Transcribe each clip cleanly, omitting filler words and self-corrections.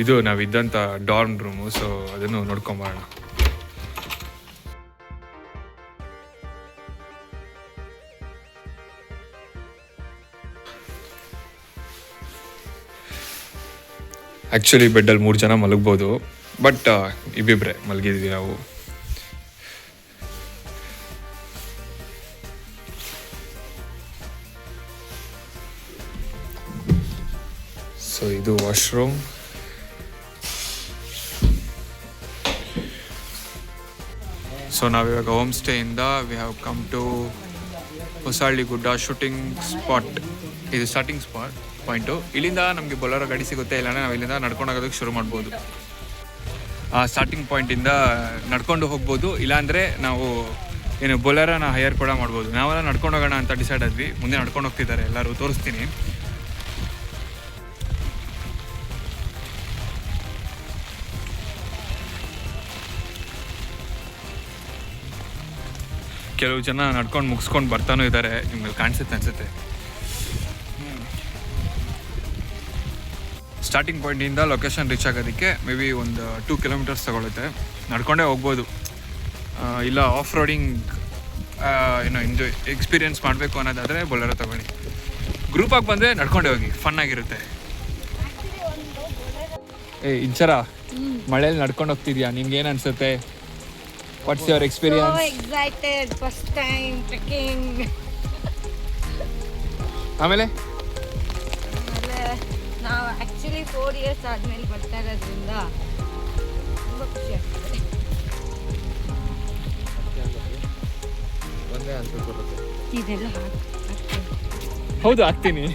ಇದು ನಾವಿದ್ದಂಥ ಡಾರ್ಮ್ room, so ಅದನ್ನು ನೋಡ್ಕೊಂಬರೋಣ. ಆ್ಯಕ್ಚುಲಿ ಬೆಡ್ಡಲ್ಲಿ 3 ಜನ ಮಲಗ್ಬೋದು, ಬಟ್ ಇಬ್ಬಿಬ್ರೆ ಮಲಗಿದ್ವಿ ನಾವು. ಸೊ ಇದು ವಾಶ್ರೂಮ್. ಸೊ ನಾವಿವಾಗ ಹೋಮ್ ಸ್ಟೇಯಿಂದ we have come to Hosahalli Gudda shooting spot. ಇದು ಸ್ಟಾರ್ಟಿಂಗ್ ಪಾಯಿಂಟು. ಇಲ್ಲಿಂದ ನಮಗೆ ಬೊಲೆರೋ ಗಾಡಿ ಸಿಗುತ್ತೆ, ಇಲ್ಲಾಂದರೆ ನಾವು ಇಲ್ಲಿಂದ ನಡ್ಕೊಂಡು ಹೋಗೋದಕ್ಕೆ ಶುರು ಮಾಡ್ಬೋದು. ಆ ಸ್ಟಾರ್ಟಿಂಗ್ ಪಾಯಿಂಟಿಂದ ನಡ್ಕೊಂಡು ಹೋಗ್ಬೋದು, ಇಲ್ಲಾಂದರೆ ನಾವು ಏನು ಬೊಲೆರೋನ ಹೈಯರ್ ಕೂಡ ಮಾಡ್ಬೋದು. ನಾವೆಲ್ಲ ನಡ್ಕೊಂಡು ಹೋಗೋಣ ಅಂತ ಡಿಸೈಡ್ ಆದ್ವಿ. ಮುಂದೆ ನಡ್ಕೊಂಡು ಹೋಗ್ತಿದ್ದಾರೆ ಎಲ್ಲರೂ, ತೋರಿಸ್ತೀನಿ. ಕೆಲವು ಜನ ನಡ್ಕೊಂಡು ಮುಗಿಸ್ಕೊಂಡು ಬರ್ತಾನೂ ಇದ್ದಾರೆ, ನಿಮ್ಗೆ ಕಾಣಿಸುತ್ತೆ ಅನಿಸುತ್ತೆ. ಸ್ಟಾರ್ಟಿಂಗ್ ಪಾಯಿಂಟಿಂದ ಲೊಕೇಶನ್ ರೀಚ್ ಆಗೋದಕ್ಕೆ ಮೇ ಬಿ ಒಂದು 2 ಕಿಲೋಮೀಟರ್ಸ್ ತಗೊಳುತ್ತೆ. ನಡ್ಕೊಂಡೇ ಹೋಗ್ಬೋದು, ಇಲ್ಲ ಆಫ್ ರೋಡಿಂಗ್ ಏನೋ ಎಕ್ಸ್ಪೀರಿಯೆನ್ಸ್ ಮಾಡಬೇಕು ಅನ್ನೋದಾದರೆ ಬೊಲೆರೋ ತಗೊಳ್ಳಿ. ಗ್ರೂಪಾಗಿ ಬಂದರೆ ನಡ್ಕೊಂಡೇ ಹೋಗಿ, ಫನ್ನಾಗಿರುತ್ತೆ. ಇಂಚರ ಮಳೇಲಿ ನಡ್ಕೊಂಡು ಹೋಗ್ತಿದ್ಯಾ, ನಿಮ್ಗೆ ಏನು ಅನಿಸುತ್ತೆ? What's your experience? So excited, first time trekking. ಆಮೇಲೆ ನಾವು ಆ್ಯಕ್ಚುಲಿ 4 years ಆದಮೇಲೆ ಬರ್ತಾ ಇರೋದ್ರಿಂದ ತುಂಬ ಖುಷಿ ಆಗ್ತದೆ. ಇದೆಲ್ಲ ಹೌದು ಹಾಕ್ತೀನಿ.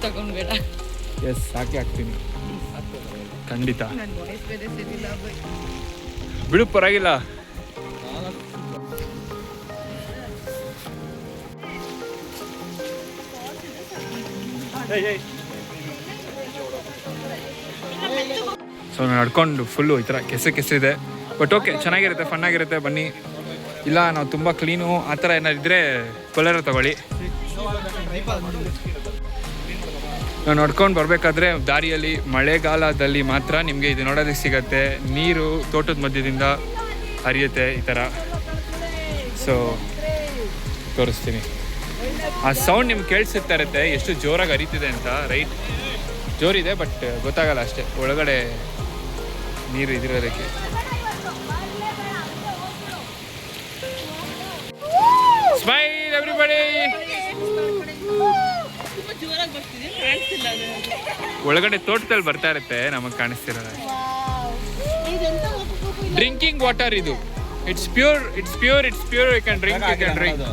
ತಗೊಂಡ್ಬೇಡ. ಎಸ್ ಹಾಕ್ತೀನಿ ಖಂಡಿತ. ಬಿಡು ಪರವಾಗಿಲ್ಲ. ಸೊ ನಡ್ಕೊಂಡು ಫುಲ್ಲು ಈ ಥರ ಕೆಸಿದೆ, ಬಟ್ ಓಕೆ, ಚೆನ್ನಾಗಿರುತ್ತೆ, ಫನ್ನಾಗಿರುತ್ತೆ. ಬನ್ನಿ. ಇಲ್ಲ ನಾವು ತುಂಬ ಕ್ಲೀನು ಆ ಥರ ಏನಾದ್ರು ಇದ್ದರೆ ಬೊಲೆರೋ ತಗೊಳ್ಳಿ. ನಾವು ನಡ್ಕೊಂಡು ಬರಬೇಕಾದ್ರೆ ದಾರಿಯಲ್ಲಿ ಮಳೆಗಾಲದಲ್ಲಿ ಮಾತ್ರ ನಿಮಗೆ ಇದು ನೋಡೋದಕ್ಕೆ ಸಿಗತ್ತೆ. ನೀರು ತೋಟದ ಮಧ್ಯದಿಂದ ಹರಿಯುತ್ತೆ ಈ ಥರ. ಸೊ ತೋರಿಸ್ತೀನಿ. ಆ ಸೌಂಡ್ ನಿಮ್ಗೆ ಕೇಳಿಸ್ತಾ ಇರುತ್ತೆ ಎಷ್ಟು ಜೋರಾಗಿ ಹರಿತಿದೆ ಅಂತ. ರೈಟ್, ಜೋರಿದೆ, ಬಟ್ ಗೊತ್ತಾಗಲ್ಲ ಅಷ್ಟೇ, ಒಳಗಡೆ ನೀರು ಇದಿರೋದಕ್ಕೆ. Smile everybody. ಒಳಗಡೆ ತೋಟದಲ್ಲಿ ಬರ್ತಾ ಇರುತ್ತೆ, ನಮಗೆ ಕಾಣಿಸ್ತಿರೋದು. ಡ್ರಿಂಕಿಂಗ್ ವಾಟರ್ ಇದು. It's pure. You can drink.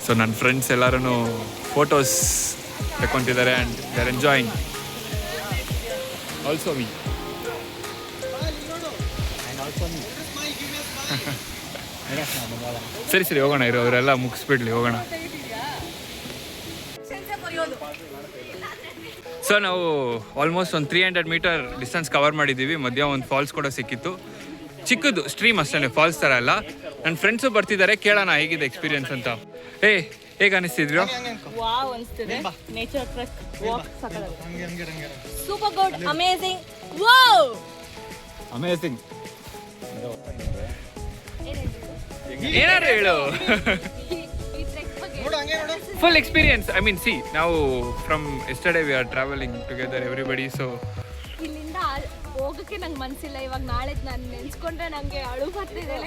So ನನ್ನ ಫ್ರೆಂಡ್ಸ್ ಎಲ್ಲರೂ ಫೋಟೋಸ್ ತಗೊಂತಿದ್ದಾರೆ and they are enjoying. Also me. ಸರಿ ಹೋಗೋಣ ಇರೋ, ಅವರೆಲ್ಲ ಮುಗಿಸ್ಬಿಡ್ಲಿ, ಹೋಗೋಣ. ಸೊ ನಾವು ಆಲ್ಮೋಸ್ಟ್ ಒಂದು 300 ಮೀಟರ್ ಡಿಸ್ಟೆನ್ಸ್ ಕವರ್ ಮಾಡಿದ್ದೀವಿ. ಮಧ್ಯ ಒಂದು ಫಾಲ್ಸ್ ಕೂಡ ಸಿಕ್ಕಿತ್ತು, ಚಿಕ್ಕದು ಸ್ಟ್ರೀಮ್ ಅಷ್ಟೇ, ಫಾಲ್ಸ್ ಥರ ಎಲ್ಲ. ನನ್ನ ಫ್ರೆಂಡ್ಸು ಬರ್ತಿದ್ದಾರೆ, ಕೇಳೋಣ ಹೇಗಿದೆ ಎಕ್ಸ್ಪೀರಿಯನ್ಸ್ ಅಂತ. ಹೇಗೆ ಅನಿಸ್ತಿದ್ರು? ವಾವ್ ಅನಿಸ್ತಿದೆ. Nature trek walk super good, amazing. Wow amazing. ಏನಾದ್ರು ಹೇಳು. Full experience. I mean see, ನಾವು from yesterday we are travelling together everybody. So ಇಲ್ಲಿಂದ ಹೋಗಕ್ಕೆ ನಂಗೆ ಮನಸ್ಸಿಲ್ಲ. ಇವಾಗ ನಾಳೆ ನಾನು ನೆನೆಸ್ಕೊಂಡ್ರೆ ನನಗೆ ಅಳು ಬರ್ತಿದೆ.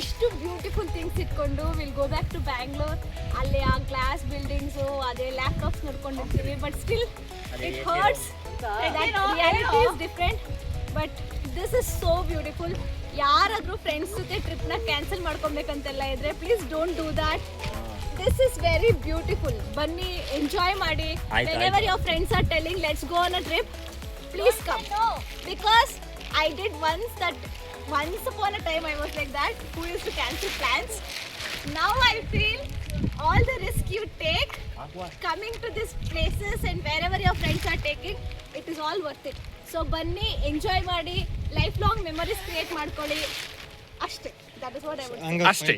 ಇಷ್ಟು ಬ್ಯೂಟಿಫುಲ್ ಥಿಂಗ್ಸ್ ಇಟ್ಕೊಂಡು will go back to Bangalore. ಅಲ್ಲಿ ಆ ಗ್ಲಾಸ್ ಬಿಲ್ಡಿಂಗ್ಸು, ಅದೇ ಲ್ಯಾಪ್ಟಾಪ್ಸ್ ನೋಡ್ಕೊಂಡಿರ್ತೀವಿ, but still it hurts. Reality is different, but this is so beautiful. ಯಾರಾದರೂ ಫ್ರೆಂಡ್ಸ್ ಜೊತೆ ಟ್ರಿಪ್ನ ಕ್ಯಾನ್ಸಲ್ ಮಾಡ್ಕೊಬೇಕಂತೆಲ್ಲ ಇದ್ರೆ please don't do that. This is very beautiful. ಬನ್ನಿ, ಎಂಜಾಯ್ ಮಾಡಿ. Whenever your friends are telling let's go on a trip, please come, because I did once upon a time I was like that, who used to cancel plans. Now I feel all the risk you take coming to these places and wherever your friends are taking, it is all worth it. So banni, enjoy ಮಾಡಿ, lifelong memories create ಮಾಡ್ಕೊಳ್ಳಿ ಅಷ್ಟೇ. that is what I would say. ಅಷ್ಟೇ.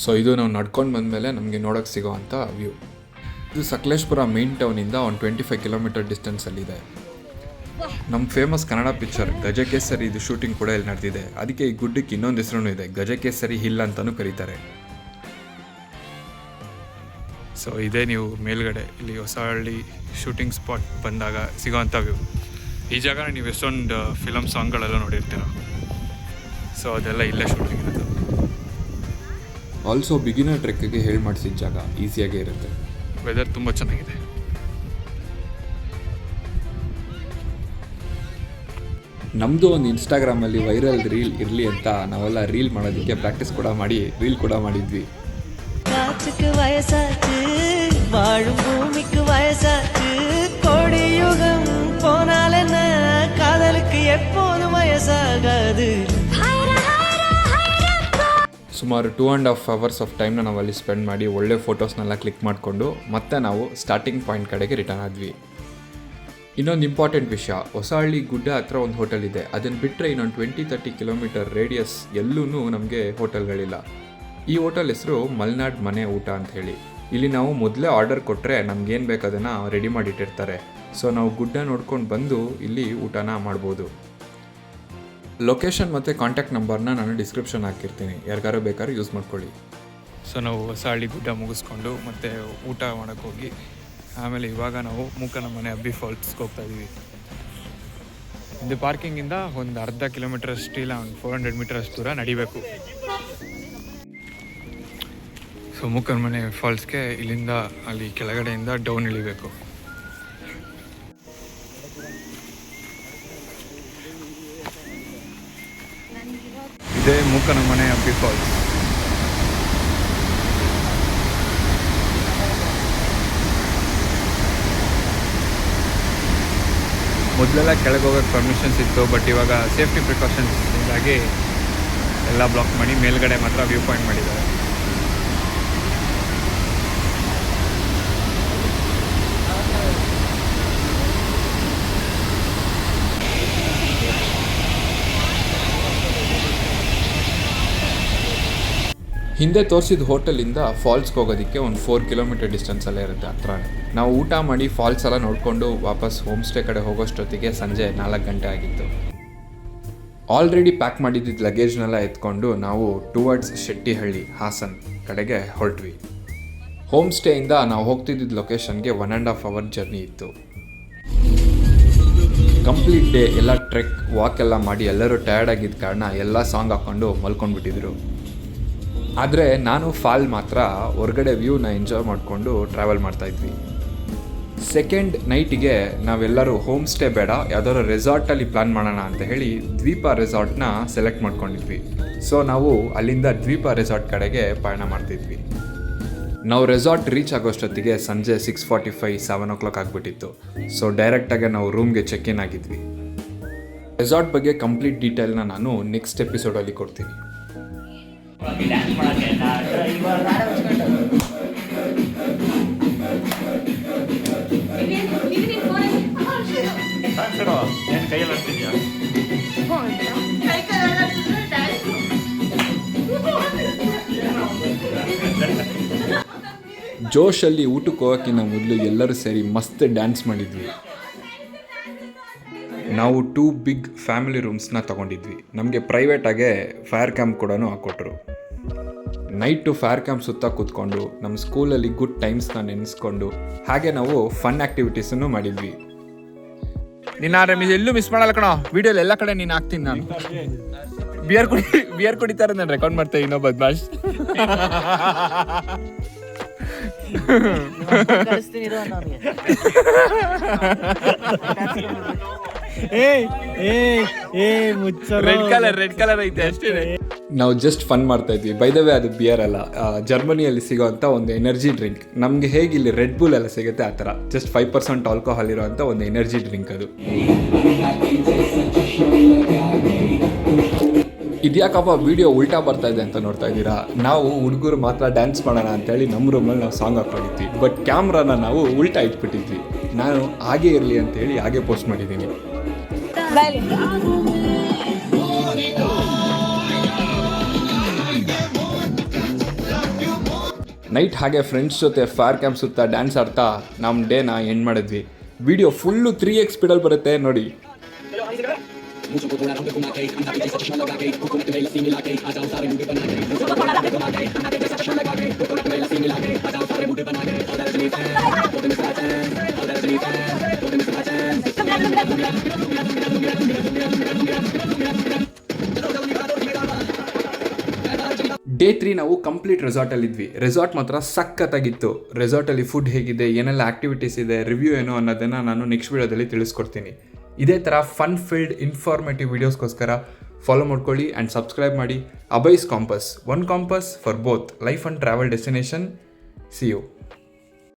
So ಇದು ನಾವು ನಡ್ಕೊಂಡು ಬಂದಮೇಲೆ ನಮಗೆ ನೋಡೋಕ್ಕೆ ಸಿಗೋವಂಥ ವ್ಯೂ. ಇದು ಸಕಲೇಶ್ಪುರ ಮೇನ್ ಟೌನಿಂದ ಒಂದು 25 ಕಿಲೋಮೀಟರ್ ಡಿಸ್ಟೆನ್ಸಲ್ಲಿದೆ. ನಮ್ಮ ಫೇಮಸ್ ಕನ್ನಡ ಪಿಕ್ಚರ್ ಗಜಕೇಸರಿ ಇದು ಶೂಟಿಂಗ್ ಕೂಡ ಇಲ್ಲಿ ನಡೆದಿದೆ. ಅದಕ್ಕೆ ಈ ಗುಡ್ಡಕ್ಕೆ ಇನ್ನೊಂದು ಹೆಸರು ಇದೆ, ಗಜಕೇಸರಿ ಹಿಲ್ ಅಂತಲೂ ಕರೀತಾರೆ. ಸೊ ಇದೇ ನೀವು ಮೇಲ್ಗಡೆ ಇಲ್ಲಿ ಹೊಸಹಳ್ಳಿ ಶೂಟಿಂಗ್ ಸ್ಪಾಟ್ ಬಂದಾಗ ಸಿಗೋವಂಥ ವ್ಯೂ. ಈ ಜಾಗನ ನೀವು ಎಷ್ಟೊಂದು ಫಿಲಮ್ ಸಾಂಗ್ಗಳೆಲ್ಲ ನೋಡಿರ್ತೀರ. ಸೊ ಅದೆಲ್ಲ ಇಲ್ಲೇ ಶೂಟಿಂಗ್ ಇರುತ್ತೆ. ಆಲ್ಸೋ ಬಿಗಿನರ್ ಟ್ರೆಕ್ಗೆ ಹೇಳಿ ಮಾಡಿಸಿದ ಜಾಗ, ಈಸಿಯಾಗೇ ಇರುತ್ತೆ. ವೆದರ್ ತುಂಬ ಚೆನ್ನಾಗಿದೆ. ನಮ್ಮದು ಒಂದು ಇನ್ಸ್ಟಾಗ್ರಾಮಲ್ಲಿ ವೈರಲ್ ರೀಲ್ ಇರಲಿ ಅಂತ ನಾವೆಲ್ಲ ರೀಲ್ ಮಾಡೋದಕ್ಕೆ ಪ್ರಾಕ್ಟೀಸ್ ಕೂಡ ಮಾಡಿ ರೀಲ್ ಕೂಡ ಮಾಡಿದ್ವಿ. காற்றுக்கு வயசாச்சு வாழும் பூமிக்கு வயசாச்சு கோடி யுகம் போனால் என்ன காதலுக்கு எப்போதும் வயசாகாது. ಸುಮಾರು 2.5 hours ಆಫ್ ಟೈಮ್ನ ನಾವು ಅಲ್ಲಿ ಸ್ಪೆಂಡ್ ಮಾಡಿ ಒಳ್ಳೆ ಫೋಟೋಸ್ನೆಲ್ಲ ಕ್ಲಿಕ್ ಮಾಡಿಕೊಂಡು ಮತ್ತೆ ನಾವು ಸ್ಟಾರ್ಟಿಂಗ್ ಪಾಯಿಂಟ್ ಕಡೆಗೆ ರಿಟರ್ನ್ ಆದ್ವಿ. ಇನ್ನೊಂದು ಇಂಪಾರ್ಟೆಂಟ್ ವಿಷಯ, ಹೊಸಹಳ್ಳಿ ಗುಡ್ಡ ಹತ್ರ ಒಂದು ಹೋಟೆಲ್ ಇದೆ. ಅದನ್ನು ಬಿಟ್ಟರೆ ಇನ್ನೊಂದು 20-30 ಕಿಲೋಮೀಟರ್ ರೇಡಿಯಸ್ ಎಲ್ಲೂ ನಮಗೆ ಹೋಟೆಲ್ಗಳಿಲ್ಲ. ಈ ಹೋಟೆಲ್ ಹೆಸರು ಮಲ್ನಾಡ್ ಮನೆ ಊಟ ಅಂತ ಹೇಳಿ. ಇಲ್ಲಿ ನಾವು ಮೊದಲೇ ಆರ್ಡರ್ ಕೊಟ್ಟರೆ ನಮ್ಗೇನು ಬೇಕು ಅದನ್ನು ರೆಡಿ ಮಾಡಿಟ್ಟಿರ್ತಾರೆ. ಸೊ ನಾವು ಗುಡ್ಡ ನೋಡ್ಕೊಂಡು ಬಂದು ಇಲ್ಲಿ ಊಟನ ಮಾಡ್ಬೋದು. ಲೊಕೇಶನ್ ಮತ್ತು ಕಾಂಟ್ಯಾಕ್ಟ್ ನಂಬರ್ನ ನಾನು ಡಿಸ್ಕ್ರಿಪ್ಷನ್ ಹಾಕಿರ್ತೀನಿ, ಯಾರಿಗಾರು ಬೇಕಾದ್ರೂ ಯೂಸ್ ಮಾಡ್ಕೊಳ್ಳಿ. ಸೊ ನಾವು ಹೊಸಹಳ್ಳಿ ಗುಡ್ಡ ಮುಗಿಸ್ಕೊಂಡು ಮತ್ತು ಊಟ ಮಾಡೋಕ್ಕೆ ಹೋಗಿ ಆಮೇಲೆ ಇವಾಗ ನಾವು ಮೂಕನ ಮನೆ ಅಬ್ಬಿ ಫಾಲ್ಸ್ಗೆ ಹೋಗ್ತಾ ಇದ್ದೀವಿ. ಇದು ಪಾರ್ಕಿಂಗಿಂದ ಒಂದು ಅರ್ಧ ಕಿಲೋಮೀಟರ್ ಅಷ್ಟು ಇಲ್ಲ, ಒಂದು 400 ಮೀಟರ್ ಅಷ್ಟು ದೂರ ನಡಿಬೇಕು. ಸೊ ಮೂಕನ ಮನೆ ಫಾಲ್ಸ್ಗೆ ಇಲ್ಲಿಂದ ಅಲ್ಲಿ ಕೆಳಗಡೆಯಿಂದ ಡೌನ್ ಇಳಿಬೇಕು. ಇದೇ ಮೂಕನ ಮನೆ ಅಬ್ಬಿ ಫಾಲ್ಸ್. ಮೊದಲೆಲ್ಲ ಕೆಳಗೆ ಹೋಗೋಕ್ಕೆ ಪರ್ಮಿಷನ್ಸ್ ಇತ್ತು, ಬಟ್ ಇವಾಗ ಸೇಫ್ಟಿ ಪ್ರಿಕಾಷನ್ಸಿಂದಾಗಿ ಎಲ್ಲ ಬ್ಲಾಕ್ ಮಾಡಿ ಮೇಲ್ಗಡೆ ಮಾತ್ರ ವ್ಯೂ ಪಾಯಿಂಟ್ ಮಾಡಿದ್ದಾರೆ. ಹಿಂದೆ ತೋರಿಸಿದ ಹೋಟೆಲಿಂದ ಫಾಲ್ಸ್ಗೆ ಹೋಗೋದಕ್ಕೆ ಒಂದು 4 ಕಿಲೋಮೀಟರ್ ಡಿಸ್ಟೆನ್ಸಲ್ಲೇ ಇರುತ್ತೆ ಹತ್ರನೇ. ನಾವು ಊಟ ಮಾಡಿ ಫಾಲ್ಸ್ ಎಲ್ಲ ನೋಡಿಕೊಂಡು ವಾಪಸ್ ಹೋಮ್ ಸ್ಟೇ ಕಡೆ ಹೋಗೋಷ್ಟೊತ್ತಿಗೆ ಸಂಜೆ 4 ಗಂಟೆ ಆಗಿತ್ತು. ಆಲ್ರೆಡಿ ಪ್ಯಾಕ್ ಮಾಡಿದ್ದ ಲಗೇಜ್ನೆಲ್ಲ ಎತ್ಕೊಂಡು ನಾವು ಟುವರ್ಡ್ಸ್ ಶೆಟ್ಟಿಹಳ್ಳಿ ಹಾಸನ್ ಕಡೆಗೆ ಹೊರಟ್ವಿ. ಹೋಮ್ ಸ್ಟೇಯಿಂದ ನಾವು ಹೋಗ್ತಿದ್ದ ಲೊಕೇಶನ್ಗೆ 1.5 hour ಜರ್ನಿ ಇತ್ತು. ಕಂಪ್ಲೀಟ್ ಡೇ ಎಲ್ಲ ಟ್ರೆಕ್ ವಾಕ್ ಎಲ್ಲ ಮಾಡಿ ಎಲ್ಲರೂ ಟಯರ್ಡ್ ಆಗಿದ್ದ ಕಾರಣ ಎಲ್ಲ ಸಾಂಗ್ ಹಾಕ್ಕೊಂಡು ಮಲ್ಕೊಂಡ್ಬಿಟ್ಟಿದ್ರು. ಆದರೆ ನಾನು ಫಾಲ್ ಮಾತ್ರ ಹೊರಗಡೆ ವ್ಯೂನ ಎಂಜಾಯ್ ಮಾಡಿಕೊಂಡು ಟ್ರಾವೆಲ್ ಮಾಡ್ತಾಯಿದ್ವಿ. ಸೆಕೆಂಡ್ ನೈಟಿಗೆ ನಾವೆಲ್ಲರೂ ಹೋಮ್ ಸ್ಟೇ ಬೇಡ, ಯಾವುದಾದ್ರು ರೆಸಾರ್ಟಲ್ಲಿ ಪ್ಲ್ಯಾನ್ ಮಾಡೋಣ ಅಂತ ಹೇಳಿ ದ್ವೀಪ ರೆಸಾರ್ಟ್ನ ಸೆಲೆಕ್ಟ್ ಮಾಡ್ಕೊಂಡಿದ್ವಿ. ಸೊ ನಾವು ಅಲ್ಲಿಂದ ದ್ವೀಪ ರೆಸಾರ್ಟ್ ಕಡೆಗೆ ಪಯಣ ಮಾಡ್ತಿದ್ವಿ. ನಾವು ರೆಸಾರ್ಟ್ ರೀಚ್ ಆಗೋಷ್ಟೊತ್ತಿಗೆ ಸಂಜೆ 6:45, 7 o'clock ಆಗಿಬಿಟ್ಟಿತ್ತು. ಸೊ ಡೈರೆಕ್ಟಾಗಿ ನಾವು ರೂಮ್ಗೆ ಚೆಕ್ ಇನ್ ಆಗಿದ್ವಿ. ರೆಸಾರ್ಟ್ ಬಗ್ಗೆ ಕಂಪ್ಲೀಟ್ ಡೀಟೇಲ್ನ ನಾನು ನೆಕ್ಸ್ಟ್ ಎಪಿಸೋಡಲ್ಲಿ ಕೊಡ್ತೀನಿ. ಜೋಶಲ್ಲಿ ಊಟಕ್ಕೆ ಹೋಗೋಕ್ಕಿಂತ ಮೊದಲು ಎಲ್ಲರೂ ಸೇರಿ ಮಸ್ತ್ ಡ್ಯಾನ್ಸ್ ಮಾಡಿದ್ವಿ. ನಾವು 2 ಬಿಗ್ ಫ್ಯಾಮಿಲಿ ರೂಮ್ಸ್ನ ತೊಗೊಂಡಿದ್ವಿ. ನಮಗೆ ಪ್ರೈವೇಟಾಗೆ ಫೈರ್ ಕ್ಯಾಂಪ್ ಕೂಡ ಹಾಕ್ಕೊಟ್ರು. ನೈಟು ಫೈರ್ ಕ್ಯಾಂಪ್ ಸುತ್ತ ಕೂತ್ಕೊಂಡು ನಮ್ಮ ಸ್ಕೂಲಲ್ಲಿ ಗುಡ್ ಟೈಮ್ಸ್ನ ನೆನೆಸ್ಕೊಂಡು ಹಾಗೆ ನಾವು ಫನ್ ಆ್ಯಕ್ಟಿವಿಟೀಸನ್ನು ಮಾಡಿದ್ವಿ. ನೀನು ಎಲ್ಲೂ ಮಿಸ್ ಮಾಡಲ್ಲ ಕಣೋ, ವಿಡಿಯೋಲಿ ಎಲ್ಲ ಕಡೆ ನೀನು ಹಾಕ್ತೀನಿ. ನಾನು ಬಿಯರ್ ಕುಡಿತಾರೆ, ನಾನು ರೆಕಾರ್ಡ್ ಮಾಡ್ತೇನೆ. ಇನ್ನೊಬ್ಬ ಬದ್ಮಾಶ್ ರೆಡ್ ಕಲರ್ ಐತೆ ಅಷ್ಟೇ. ನಾವು ಜಸ್ಟ್ ಫನ್ ಮಾಡ್ತಾ ಇದ್ವಿ. ಬೈ ದ ವೇ ಅದು ಬಿಯರ್ ಅಲ್ಲ, ಜರ್ಮನಿಯಲ್ಲಿ ಸಿಗೋವಂಥ ಒಂದು ಎನರ್ಜಿ ಡ್ರಿಂಕ್. ನಮಗೆ ಹೇಗೆ ಇಲ್ಲಿ ರೆಡ್ ಬುಲ್ ಎಲ್ಲ ಸಿಗುತ್ತೆ ಆ ಥರ, ಜಸ್ಟ್ 5% ಆಲ್ಕೋಹಾಲ್ ಇರೋವಂಥ ಒಂದು ಎನರ್ಜಿ ಡ್ರಿಂಕ್ ಅದು. ಇದ್ಯಾಕಪ್ಪ ವಿಡಿಯೋ ಉಲ್ಟಾ ಬರ್ತಾ ಇದೆ ಅಂತ ನೋಡ್ತಾ ಇದ್ದೀರಾ. ನಾವು ಹುಡುಗರು ಮಾತ್ರ ಡ್ಯಾನ್ಸ್ ಮಾಡೋಣ ಅಂತೇಳಿ ನಮ್ಮ ರೂಮಲ್ಲಿ ನಾವು ಸಾಂಗ್ ಹಾಕೊಂಡಿದ್ವಿ, ಬಟ್ ಕ್ಯಾಮ್ರಾನ ನಾವು ಉಲ್ಟಾ ಇಟ್ಬಿಟ್ಟಿದ್ವಿ. ನಾನು ಹಾಗೇ ಇರಲಿ ಅಂತೇಳಿ ಹಾಗೆ ಪೋಸ್ಟ್ ಮಾಡಿದ್ದೀನಿ. ನೈಟ್ ಹಾಗೆ ಫ್ರೆಂಡ್ಸ್ ಜೊತೆ ಫೈರ್ ಕ್ಯಾಂಪ್ ಸುತ್ತ ಡ್ಯಾನ್ಸ್ ಆಡ್ತಾ ನಮ್ಮ ಡೇನ ಎಂಡ್ ಮಾಡಿದ್ವಿ. ವಿಡಿಯೋ ಫುಲ್ಲು 3x ಸ್ಪೀಡಲ್ಲಿ ಬರುತ್ತೆ ನೋಡಿ. ಡೇ 3 ನಾವು ಕಂಪ್ಲೀಟ್ ರೆಸಾರ್ಟಲ್ಲಿದ್ವಿ. ರೆಸಾರ್ಟ್ ಮಾತ್ರ ಸಖತ್ತಾಗಿತ್ತು. ರೆಸಾರ್ಟಲ್ಲಿ ಫುಡ್ ಹೇಗಿದೆ, ಏನೆಲ್ಲ ಆ್ಯಕ್ಟಿವಿಟೀಸ್ ಇದೆ, ರಿವ್ಯೂ ಏನು ಅನ್ನೋದನ್ನು ನಾನು ನೆಕ್ಸ್ಟ್ ವೀಡಿಯೋದಲ್ಲಿ ತಿಳಿಸ್ಕೊಡ್ತೀನಿ. ಇದೇ ಥರ ಫನ್ ಫೀಲ್ಡ್ ಇನ್ಫಾರ್ಮೇಟಿವ್ ವೀಡಿಯೋಸ್ಗೋಸ್ಕರ ಫಾಲೋ ಮಾಡ್ಕೊಳ್ಳಿ ಆ್ಯಂಡ್ ಸಬ್ಸ್ಕ್ರೈಬ್ ಮಾಡಿ. Abhi's compass, one compass for both life and travel destination. See you.